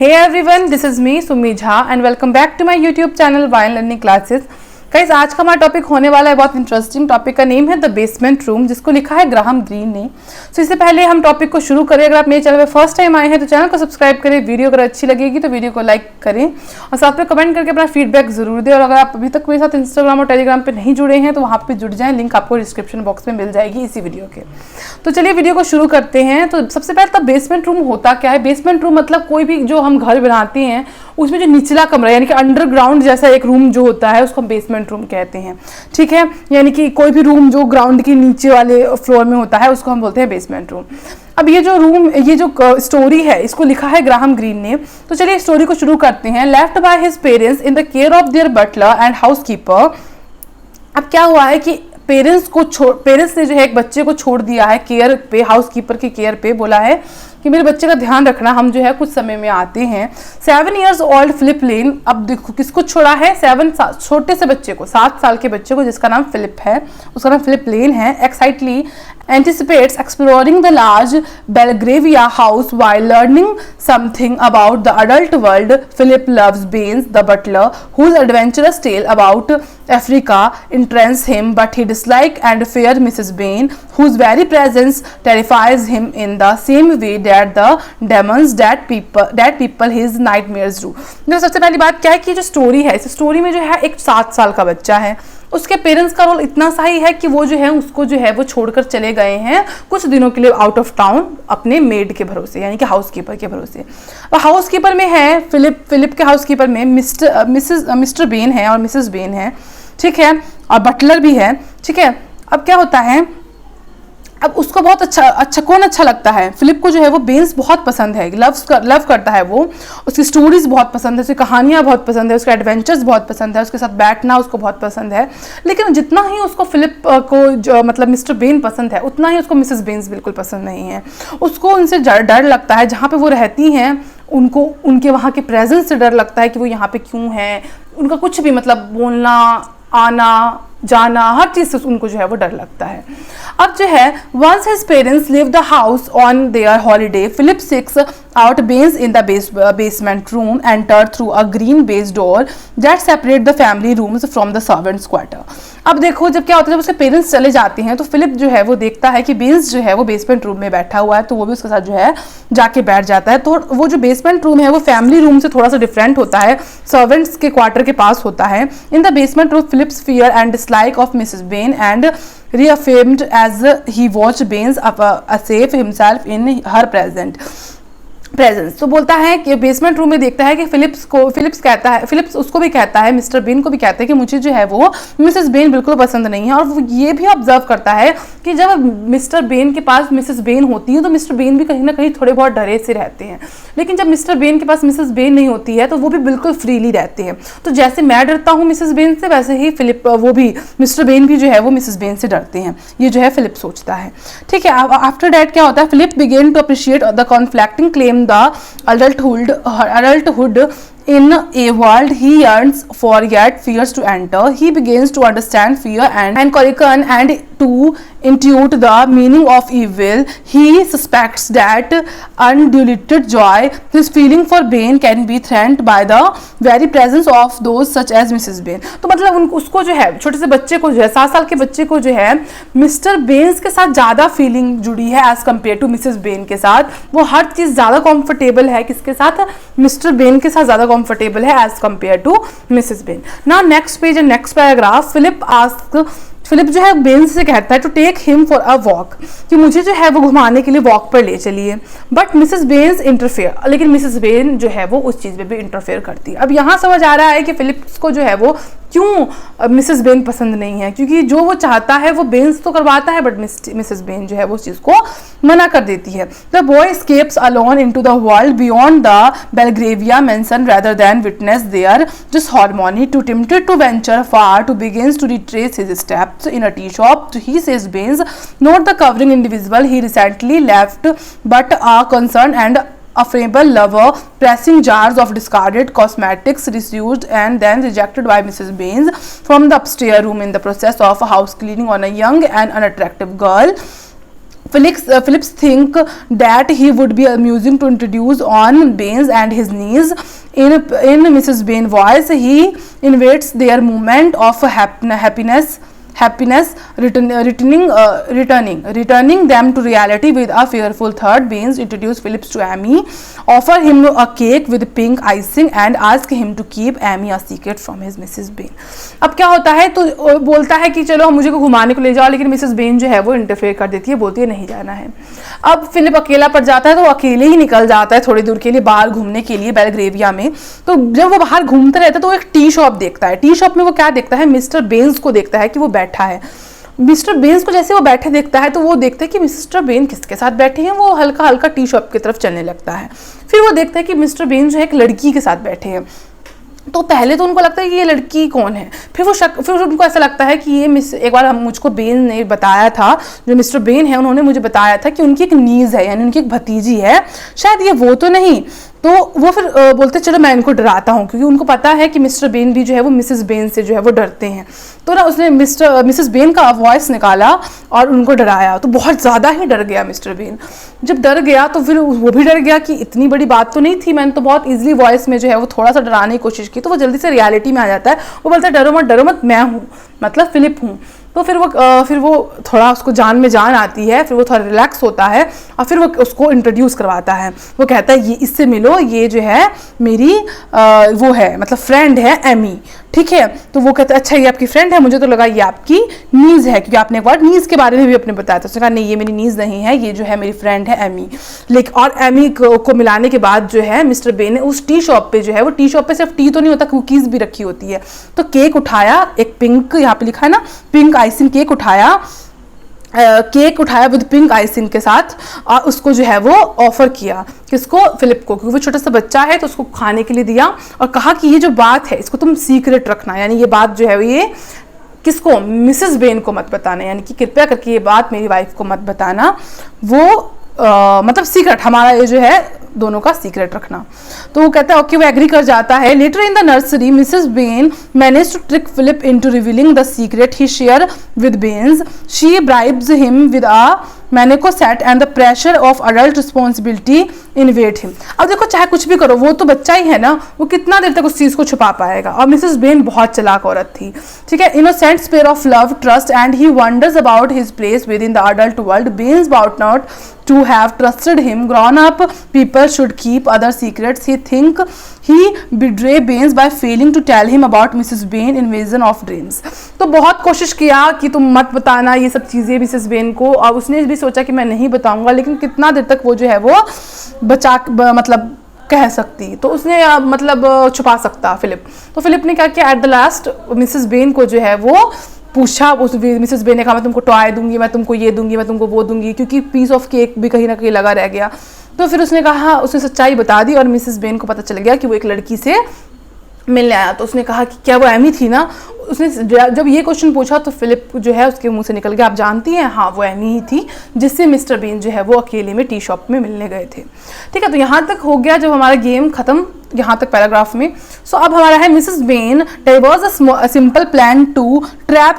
Hey everyone, this is me Sumi Jha and welcome back to my YouTube channel Wine Learning Classes। Guys आज का हमारा topic होने वाला है बहुत इंटरेस्टिंग टॉपिक। का नेम है द बेसमेंट रूम, जिसको लिखा है ग्राहम ग्रीन ने। सो इससे पहले हम टॉपिक को शुरू करें, अगर आप मेरे चैनल पे फर्स्ट टाइम आए हैं तो चैनल को सब्सक्राइब करें, वीडियो अगर अच्छी लगेगी तो वीडियो को लाइक करें और साथ में कमेंट करके अपना फीडबैक जरूर दें। और अगर आप अभी तक मेरे साथ इंस्टाग्राम और टेलीग्राम पर नहीं जुड़े हैं तो वहाँ पर जुड़ जाएँ, लिंक आपको डिस्क्रिप्शन बॉक्स में मिल जाएगी इसी वीडियो के। तो चलिए वीडियो को शुरू करते हैं। तो सबसे पहले तो बेसमेंट रूम होता क्या है। बेसमेंट रूम मतलब कोई भी जो हम घर बनाते हैं उसमें जो निचला कमरा यानी कि अंडरग्राउंड जैसा एक रूम जो होता है उसको हम बेसमेंट रूम कहते हैं। ठीक है, यानी कि कोई भी रूम जो ग्राउंड के नीचे वाले फ्लोर में होता है उसको हम बोलते हैं बेसमेंट रूम। अब ये जो स्टोरी है इसको लिखा है ग्राहम ग्रीन ने। तो चलिए स्टोरी को शुरू करते हैं। Left by his parents in the care of their butler and housekeeper. अब क्या हुआ है कि पेरेंट्स ने जो है एक बच्चे को छोड़ दिया है केयर पे, हाउसकीपर की केयर पे। बोला है कि मेरे बच्चे का ध्यान रखना, हम जो है कुछ समय में आते हैं। 7 years old फिलिप लेन, अब देखो किसको छोड़ा है, 7 छोटे से बच्चे को, 7 साल के बच्चे को जिसका नाम फिलिप है, उसका नाम फिलिप लेन है। एक्साइटली anticipates exploring the large Belgravia house while learning something about the adult world. Philip loves Baines, the butler, whose adventurous tale about Africa interests him, but he dislikes and fears Mrs. Bain, whose very presence terrifies him in the same way that the demons that people his nightmares do. तो सबसे पहली बात क्या है कि जो story है, इस स्टोरी में जो है एक 7 साल का बच्चा है। उसके पेरेंट्स का रोल इतना सा ही है कि वो जो है उसको जो है वो छोड़कर चले गए हैं कुछ दिनों के लिए आउट ऑफ टाउन अपने मेड के भरोसे, यानी कि हाउसकीपर के भरोसे। और हाउसकीपर में है फिलिप के हाउसकीपर में मिस्टर बेन है और मिसेस बेन है। ठीक है, और बटलर भी है। ठीक है, अब क्या होता है, अब उसको बहुत कौन अच्छा लगता है, फिलिप को जो है वो बेन्स बहुत पसंद है, लव करता है वो। उसकी स्टोरीज बहुत पसंद है, उसकी कहानियाँ बहुत पसंद है, उसके एडवेंचर्स बहुत पसंद है, उसके साथ बैठना उसको बहुत पसंद है। लेकिन जितना ही उसको फिलिप को मतलब मिस्टर बेन पसंद है उतना ही उसको मिसेस बेन्स बिल्कुल पसंद नहीं है। उसको उनसे डर लगता है, जहाँ पे वो रहती हैं उनको उनके वहाँ के प्रेजेंस से डर लगता है कि वो यहाँ पे क्यों है। उनका कुछ भी मतलब बोलना, आना जाना, हर चीज़ से उनको जो है वो डर लगता है। अब जो है once his parents leave the house on their holiday, Philip seeks out Baines in the basement room, enter through a green baize door that separate the family rooms from the servants quarter। अब देखो जब क्या होता है, जब उसके parents चले जाते हैं तो फिलिप जो है वो देखता है कि बेन्स जो है वो बेसमेंट रूम में बैठा हुआ है, तो वो भी उसके साथ जो है जाके बैठ जाता है। तो वो जो बेसमेंट रूम है वो फैमिली रूम से थोड़ा सा डिफरेंट होता है, सर्वेंट्स के क्वार्टर के पास होता है। In the basement room Philip's fear and dislike of Mrs. Bain and reaffirmed as he watched Baines save himself in her presence। तो बोलता है कि बेसमेंट रूम में देखता है कि फिलिप्स उसको भी कहता है, मिस्टर बेन को भी कहता है कि मुझे जो है वो मिसेस बेन बिल्कुल पसंद नहीं है। और वो ये भी ऑब्जर्व करता है कि जब मिस्टर बेन के पास मिसेस बेन होती है तो मिस्टर बेन भी कहीं ना कहीं थोड़े बहुत डरे से रहते हैं, लेकिन जब मिस्टर बेन के पास मिसेस बेन नहीं होती है तो वो भी बिल्कुल फ्रीली रहते हैं। तो जैसे मैं डरता हूँ मिसेस बेन से, वैसे ही वो भी मिस्टर बेन भी जो है वो मिसेस बेन से डरते हैं, ये जो है फिलिप सोचता है। ठीक है, आफ्टर दैट क्या होता है, Philip began to appreciate the conflicting claim the adulthood in a world he yearns for yet fears to enter. He begins to understand fear and correction and to intuit the meaning of evil. He suspects that undiluted joy, his feeling for Bain, can be threatened by the very presence of those such as Mrs. Bain। तो मतलब उसको जो है छोटे से बच्चे को जो है 7 साल के बच्चे को जो है मिस्टर बेन्स के साथ ज़्यादा फीलिंग जुड़ी है as compare to Mrs Baines के साथ। वो हर चीज़ ज़्यादा कॉम्फर्टेबल है किसके साथ, मिस्टर बेन के साथ ज़्यादा कॉम्फर्टेबल है as compare to Mrs Baines. Now next page and next paragraph. Philip जो है बेन्स से कहता है to take him for a walk, कि मुझे जो है वो घुमाने के लिए वॉक पर ले चलिए। बट मिसेस बेन्स इंटरफेयर, लेकिन मिसेस बेन जो है वो उस चीज़ में भी इंटरफेयर करती है। अब यहाँ समझ आ रहा है कि फिलिप्स को जो है वो क्यों मिसेस बेन पसंद नहीं है, क्योंकि जो वो चाहता है वो बेन्स तो करवाता है बट मिसेस बेन जो है वो उस चीज़ को मना कर देती है। The boy escapes alone into the world beyond the Belgravia mention rather than witness their disharmony, too tempted to venture far, to begins to retrace his steps in a tea shop. He says Baines, not the covering individual he recently left, but a concerned and affable lover, pressing jars of discarded cosmetics reused and then rejected by Mrs. Baines from the upstairs room in the process of house cleaning on a young and unattractive girl. Phillips think that he would be amusing to introduce on Baines and his niece. In Mrs. Bain voice, he invades their moment of happiness, returning them to reality with a fearful third. Baines introduce Phillips to Amy, offer him a cake with pink icing and ask him to keep Amy a secret from his Mrs. Bain. अब क्या होता है, तो बोलता है कि चलो मुझे को घुमाने को ले जाओ, लेकिन मिसेस बेन जो है वो इंटरफेयर कर देती है, बोलती है नहीं जाना है। अब फिलिप अकेला पड़ जाता है, तो वो अकेले ही निकल जाता है थोड़ी दूर के लिए बाहर घूमने के लिए बेलग्रेविया में। तो जब वो बाहर घूमता रहता है तो वो एक टी शॉप देखता है। टी शॉप में वो क्या देखता है, मिस्टर बेन्स को देखता है कि वो बैठा है। मिस्टर बेन्स को जैसे वो बैठे देखता है तो वो देखता है कि मिस्टर बेन किसके साथ बैठे हैं। वो हल्का हल्का टी शॉप की तरफ चलने लगता है। फिर वो देखता है कि मिस्टर बेन जो है एक लड़की के साथ बैठे हैं। तो पहले तो उनको लगता है कि ये लड़की कौन है, फिर उनको ऐसा लगता है कि ये एक बार मुझको बेन ने बताया था, जो मिस्टर बेन है उन्होंने मुझे बताया था कि उनकी एक नीज है, यानी उनकी एक भतीजी है, शायद ये वो तो नहीं। तो वो फिर बोलते चलो मैं इनको डराता हूँ, क्योंकि उनको पता है कि मिस्टर बेन भी जो है वो मिसेस बेन से जो है वो डरते हैं। तो ना उसने मिसेस बेन का वॉइस निकाला और उनको डराया। तो बहुत ज़्यादा ही डर गया मिस्टर बेन। जब डर गया तो फिर वो भी डर गया कि इतनी बड़ी बात तो नहीं थी, मैंने तो बहुत ईजिली वॉइस में जो है वो थोड़ा सा डराने की कोशिश की। तो वो जल्दी से रियलिटी में आ जाता है। वो बोलता है डरो मत, मैं हूँ, मतलब फिलिप हूँ। तो फिर वो थोड़ा उसको जान में जान आती है, फिर वो थोड़ा रिलैक्स होता है और फिर वो उसको इंट्रोड्यूस करवाता है। वो कहता है ये इससे मिलो, ये जो है मेरी वो है, मतलब फ्रेंड है एमी, ठीक है। तो वो कहता है अच्छा ये आपकी फ्रेंड है, मुझे तो लगा ये आपकी नीज है, क्योंकि आपने एक बार नीज के बारे में भी अपने बताया था। उसने कहा नहीं ये मेरी नीज नहीं है, ये जो है मेरी फ्रेंड है एमी। लेकिन और एमी को मिलाने के बाद जो है मिस्टर बेन ने उस टी शॉप पे जो है, वो टी शॉप पे सिर्फ टी तो नहीं होता, कुकीज भी रखी होती है। तो केक उठाया, एक पिंक यहाँ पे लिखा है ना, पिंक आइसिंग केक उठाया, विद पिंक आइसिंग के साथ, और उसको जो है वो ऑफर किया किसको, फिलिप को, क्योंकि वो छोटा सा बच्चा है तो उसको खाने के लिए दिया और कहा कि ये जो बात है इसको तुम सीक्रेट रखना, यानी ये बात जो है ये किसको, मिसेस बेन को मत बताना, यानी कि कृपया करके ये बात मेरी वाइफ को मत बताना, वो मतलब सीक्रेट, हमारा ये जो है दोनों का सीक्रेट रखना। तो वो कहता है ओके, वो एग्री कर जाता है। Later in the nursery Mrs Ben manage to trick Philip into revealing the secret he share with Ben's. She bribes him with a Meccano set and the pressure of adult responsibility invade him. अब देखो चाहे कुछ भी करो, वो तो बच्चा ही है ना, वो कितना देर तक उस चीज़ को छुपा पाएगा। और मिसेस बेन बहुत चालाक औरत थी, ठीक है। Innocent spirit of love, trust and he wonders about his place within the adult world. Ben's about not to have trusted him. Grown up people should keep other secrets. He think he betray Baines by failing to tell him about Mrs. Bain invasion of dreams. तो बहुत कोशिश किया कि तुम मत बताना ये सब चीज़ें मिसेस बेन को, और उसने भी सोचा कि मैं नहीं बताऊंगा, लेकिन कितना देर तक वो जो है वो मतलब कह सकती, तो उसने मतलब छुपा सकता फिलिप। तो फिलिप ने क्या किया, at the last Mrs Ben को जो है वो पूछा। उस मिसेस बेन ने कहा मैं तुमको टॉय दूंगी, मैं तुमको ये दूंगी, मैं तुमको वो दूंगी, क्योंकि पीस ऑफ केक भी कहीं ना कहीं लगा रह गया। तो फिर उसने कहा, उसने सच्चाई बता दी और मिसेस बेन को पता चल गया कि वो एक लड़की से मिलने आया। तो उसने कहा कि क्या वो एमी थी ना। उसने जब ये क्वेश्चन पूछा तो फिलिप जो है उसके मुंह से निकल गया, आप जानती हैं, हाँ वो एमी ही थी जिससे मिस्टर बेन जो है वो अकेले में टी शॉप में मिलने गए थे, ठीक है। तो यहाँ तक हो गया जब हमारा गेम खत्म, यहाँ तक पैराग्राफ में। सो अब हमारा है Mrs Baines devises a simple plan to trap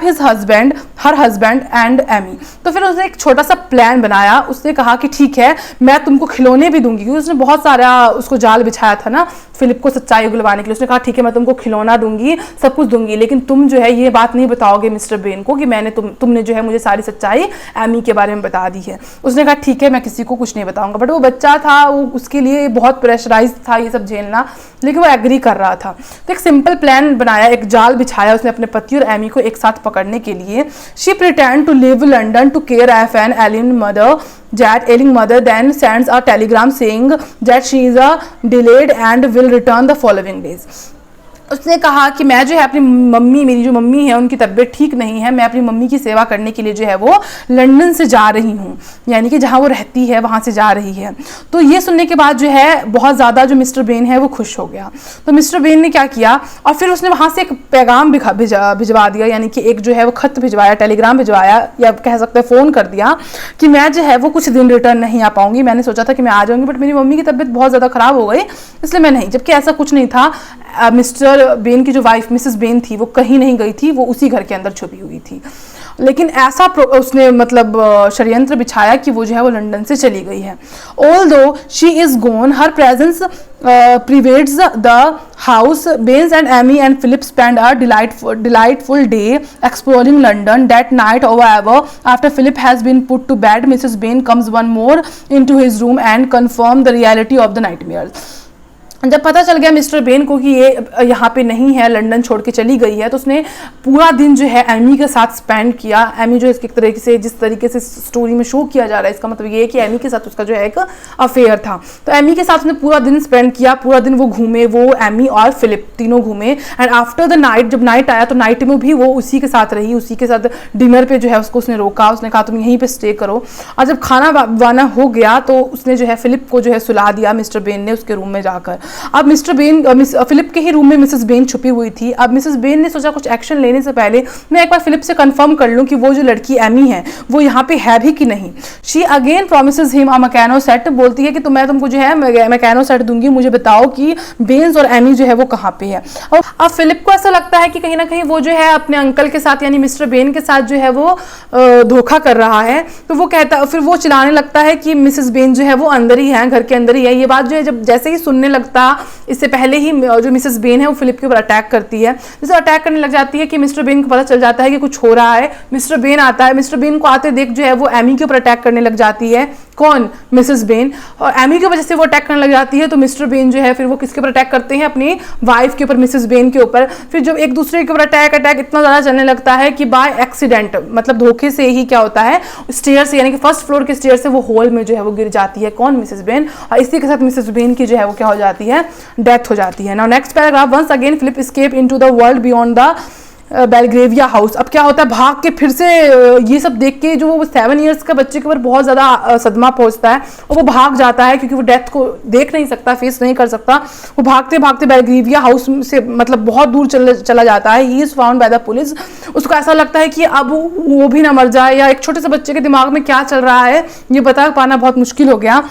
her husband and Emmy. तो फिर उसने एक छोटा सा प्लान बनाया। उसने कहा कि ठीक है मैं तुमको खिलौने भी दूंगी, क्योंकि उसने बहुत सारा उसको जाल बिछाया था ना फिलिप को सच्चाई उगलवाने के लिए। उसने कहा ठीक है मैं तुमको खिलौना दूंगी, सब कुछ दूंगी, लेकिन तुम जो है ये बात नहीं बताओगे मिस्टर बेन को कि मैंने तुमने जो है मुझे सारी सच्चाई एमी के बारे में बता दी है। उसने कहा ठीक है मैं किसी को कुछ नहीं बताऊंगा। बट वो बच्चा था, वो उसके लिए बहुत प्रेशराइज था ये सब झेलना, लेकिन वो एग्री कर रहा था। तो एक सिंपल प्लान बनाया, एक जाल बिछाया उसने अपने पति और एमी को एक साथ पकड़ने के लिए। She pretend to leave London to care of an ailing mother, then sends a telegram saying that she is delayed and will return the following days. उसने कहा कि मैं जो है अपनी मम्मी, मेरी जो मम्मी है उनकी तबीयत ठीक नहीं है, मैं अपनी मम्मी की सेवा करने के लिए जो है वो लंदन से जा रही हूँ, यानी कि जहाँ वो रहती है वहाँ से जा रही है। तो ये सुनने के बाद जो है बहुत ज़्यादा जो मिस्टर बेन है वो खुश हो गया। तो मिस्टर बेन ने क्या किया, और फिर उसने वहाँ से एक पैगाम भिजवा दिया, यानी कि एक जो है वो खत भिजवाया, टेलीग्राम भिजवाया, या कह सकते हैं फ़ोन कर दिया कि मैं जो है वो कुछ दिन रिटर्न नहीं आ पाऊँगी। मैंने सोचा था कि मैं आ जाऊँगी, बट मेरी मम्मी की तबीयत बहुत ज़्यादा ख़राब हो गई, इसलिए मैं नहीं। जबकि ऐसा कुछ नहीं था। मिस्टर बेन की जो वाइफ मिसेस बेन थी वो कहीं नहीं गई थी, वो उसी घर के अंदर छुपी हुई थी। लेकिन ऐसा उसने मतलब षड्यंत्र बिछाया कि वो जो है वो लंदन से चली गई है। Although she is gone, her presence pervades the house. Baines and Amy and Philip spend a delightful day exploring London. That night, however, after Philip has been put to bed, Mrs. Bain comes one more into his room and confirms the reality of the nightmares. जब पता चल गया mister Ben को कि ये यहाँ पे नहीं है, लंदन छोड़ के चली गई है, तो उसने पूरा दिन जो है एमी के साथ स्पेंड किया। एमी जो एक तरीके से जिस तरीके से स्टोरी में शो किया जा रहा है, इसका मतलब ये है कि एमी के साथ उसका जो है एक अफेयर था। तो एमी के साथ उसने पूरा दिन स्पेंड किया, पूरा दिन वो घूमे, वो एमी और फिलिप तीनों घूमे। एंड आफ्टर द नाइट, जब नाइट आया तो नाइट में भी वो उसी के साथ रही, उसी के साथ डिनर पे जो है उसको उसने रोका, उसने कहा तुम यहीं पे स्टे करो। और जब खाना वाना हो गया तो उसने जो है फिलिप को जो है सुला दिया मिस्टर बेन ने उसके रूम में जाकर। अब मिस्टर बेन फिलिप के ही रूम में मिसेस बेन छुपी हुई थी। अब मिसेस बेन ने सोचा कुछ एक्शन लेने से पहले मैं एक बार फिलिप से कंफर्म कर लूं कि वो जो लड़की एमी है वो यहाँ पे है भी कि नहीं। She again promises him a mechano set, बोलती है कि मैं तुमको जो है मैकेनो सेट दूंगी, मुझे बताओ कि बेन्स और एमी जो है वो कहाँ पे है। और अब फिलिप को ऐसा लगता है कि कहीं ना कहीं वो जो है अपने अंकल के साथ यानी मिस्टर बेन के साथ जो है वो धोखा कर रहा है। तो वो कहता, फिर वो चिल्लाने लगता है कि मिसेस बेन जो है वो अंदर ही है, घर के अंदर ही है। ये बात जो है जब जैसे ही सुनने लगता, इससे पहले ही जो मिसेस बेन है वो फिलिप के ऊपर अटैक करती है। जैसे अटैक करने लग जाती है कि मिस्टर बेन को पता चल जाता है कि कुछ हो रहा है। मिस्टर बेन आता है, मिस्टर बेन को आते देख जो है वो एमी के ऊपर अटैक करने लग जाती है। कौन? Mrs Ben. और एमी की वजह से वो अटैक करने लग जाती है। तो मिस्टर बेन जो है फिर वो किसके ऊपर अटैक करते हैं? अपनी वाइफ के ऊपर, मिसेस बेन के ऊपर। फिर जब एक दूसरे के ऊपर अटैक इतना ज्यादा चलने लगता है कि बाय एक्सीडेंट, मतलब धोखे से ही क्या होता है, स्टेयर से यानी कि फर्स्ट फ्लोर के स्टेयर से वो होल में जो है वो गिर जाती है। कौन? Mrs Ben. और इसी के साथ मिसेस बेन की जो है वो क्या हो जाती है? डेथ हो जाती है। Now next paragraph, once again Philip escape into the world beyond the Belgravia house. अब क्या होता है, भाग के फिर से ये सब देख के जो वो 7 इयर्स का बच्चे के ऊपर बहुत ज़्यादा सदमा पहुंचता है और वो भाग जाता है क्योंकि वो डेथ को देख नहीं सकता, फेस नहीं कर सकता। वो भागते भागते बेलग्रेविया हाउस से मतलब बहुत दूर चला जाता है। He is found by the police. उसको ऐसा लगता है कि अब वो भी ना मर जाए, या एक छोटे से बच्चे के दिमाग में क्या चल रहा है ये बता पाना बहुत मुश्किल हो गया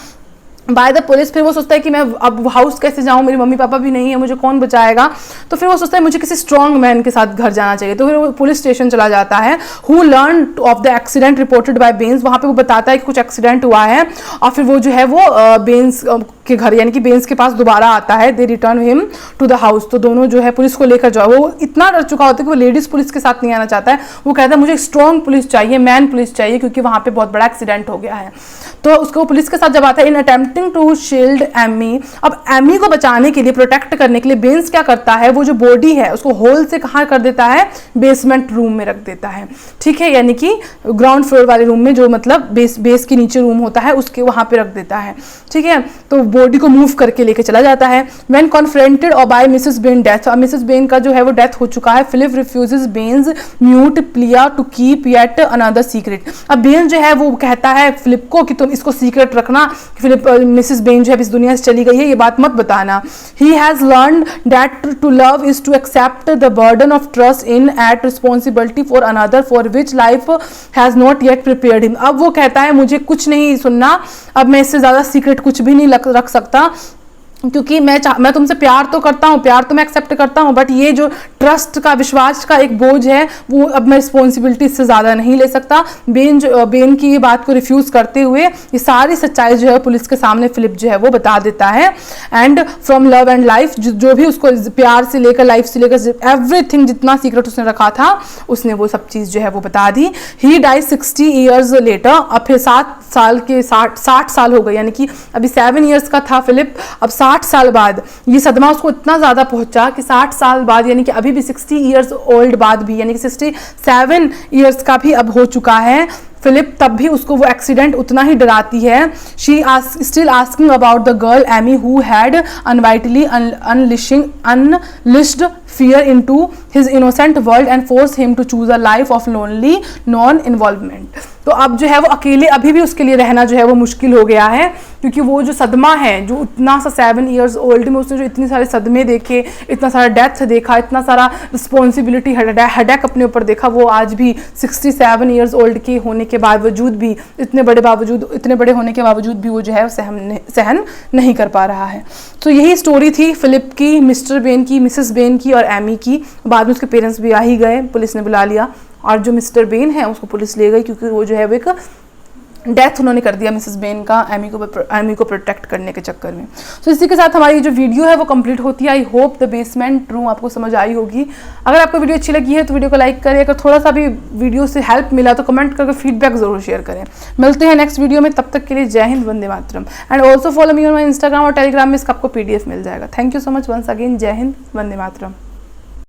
बाय द पुलिस। फिर वो सोचता है कि मैं अब हाउस कैसे जाऊं, मेरी मम्मी पापा भी नहीं है, मुझे कौन बचाएगा। तो फिर वो सोचता है मुझे किसी स्ट्रॉन्ग मैन के साथ घर जाना चाहिए। तो फिर वो पुलिस स्टेशन चला जाता है। Who learn of the accident reported by बेन्स। वहाँ पे वो बताता है कि कुछ एक्सीडेंट हुआ है। और फिर वो जो है वो बेन्स के घर यानी कि बेन्स के पास दोबारा आता है। They return him to the house. तो दोनों जो है पुलिस को लेकर जाओ। वो इतना डर चुका होता है कि वो लेडीज पुलिस के साथ नहीं आना चाहता है। वो कहता है मुझे स्ट्रॉन्ग पुलिस चाहिए, मैन पुलिस चाहिए, क्योंकि वहाँ पे बहुत बड़ा एक्सीडेंट हो गया है। तो उसको पुलिस के साथ जब आता है, इन अटेम्प्टिंग टू शील्ड एमी। अब एमी को बचाने के लिए, प्रोटेक्ट करने के लिए बेन्स क्या करता है, वो जो बॉडी है उसको होल से कहाँ कर देता है? बेसमेंट रूम में रख देता है। ठीक है, यानी कि ग्राउंड फ्लोर वाले रूम में, जो मतलब बेस के नीचे रूम होता है उसके वहां पे रख देता है। ठीक है, तो बॉडी को मूव करके लेके चला जाता है। व्हेन कॉन्फ्रेंटेड और बाय मिसेस बेन डेथ, और मिसेस बेन का जो है वो डेथ हो चुका है। Philip refuses Baines mute plea to keep yet another secret. अब बेन जो है वो कहता है फिलिप को कि तुम इसको सीक्रेट रखना, फिलिप मिसेस बेन जो है इस दुनिया से चली गई है, ये बात मत बताना। He has learned that to love is to accept the burden of trust in at responsibility for another for which life has not yet prepared him. अब वो कहता है मुझे कुछ नहीं सुनना, अब मैं इससे ज्यादा सीक्रेट कुछ भी नहीं रख सकता, क्योंकि मैं तुमसे प्यार तो करता हूँ, प्यार तो मैं एक्सेप्ट करता हूँ, बट ये जो ट्रस्ट का, विश्वास का एक बोझ है वो अब मैं रिस्पॉन्सिबिलिटी इससे ज़्यादा नहीं ले सकता। बेन की ये बात को रिफ्यूज़ करते हुए ये सारी सच्चाई जो है पुलिस के सामने फिलिप जो है वो बता देता है। And from love and life, जो भी उसको प्यार से लेकर, लाइफ से लेकर, एवरीथिंग जितना सीक्रेट उसने रखा था उसने वो सब चीज़ जो है वो बता दी। He dies 60 years later. अब फिर 60 साल हो गए, यानी कि अभी 7 ईयर्स का था फिलिप, अब 60 साल बाद ये सदमा उसको इतना ज़्यादा पहुंचा कि 60 साल बाद, यानी कि अभी भी 60 ईयर्स ओल्ड बाद भी, यानी कि 67 ईयर्स का भी अब हो चुका है फिलिप, तब भी उसको वो एक्सीडेंट उतना ही डराती है। She still asking about the girl Amy who had unwittingly unleashed fear into his innocent world and force him to choose a life of lonely non-involvement। तो अब जो है वो अकेले अभी भी उसके लिए रहना जो है वो मुश्किल हो गया है, क्योंकि वो जो सदमा है, जो इतना सा 7 इयर्स ओल्ड में उसने जो इतने सारे सदमे देखे, इतना सारा डेथ देखा, इतना सारा रिस्पॉन्सिबिलिटी हेडेक अपने ऊपर देखा, वो आज भी 67 इयर्स ओल्ड के होने के बावजूद भी, इतने बड़े होने के बावजूद भी वो जो है सहन नहीं कर पा रहा है। तो यही स्टोरी थी फिलिप की, मिस्टर बेन की, मिसेस बेन की और एमी की। बाद में उसके पेरेंट्स भी आ ही गए, पुलिस ने बुला लिया। और जो मिस्टर बेन है उसको पुलिस ले गई, क्योंकि वो जो है वो एक डेथ उन्होंने कर दिया मिसेस बेन का एमी को प्रोटेक्ट करने के चक्कर में। तो इसी के साथ हमारी जो वीडियो है वो कंप्लीट होती है। I hope the basement room आपको समझ आई होगी। अगर आपको वीडियो अच्छी लगी है तो वीडियो को लाइक करें, अगर थोड़ा सा भी वीडियो से हेल्प मिला तो कमेंट करके फीडबैक जरूर शेयर करें। मिलते हैं नेक्स्ट वीडियो में, तब तक के लिए जय हिंद, वंदे मातरम। And also follow me on my Instagram और टेलीग्राम में इसका आपको PDF मिल जाएगा। Thank you so much once again. जय हिंद, वंदे मातरम।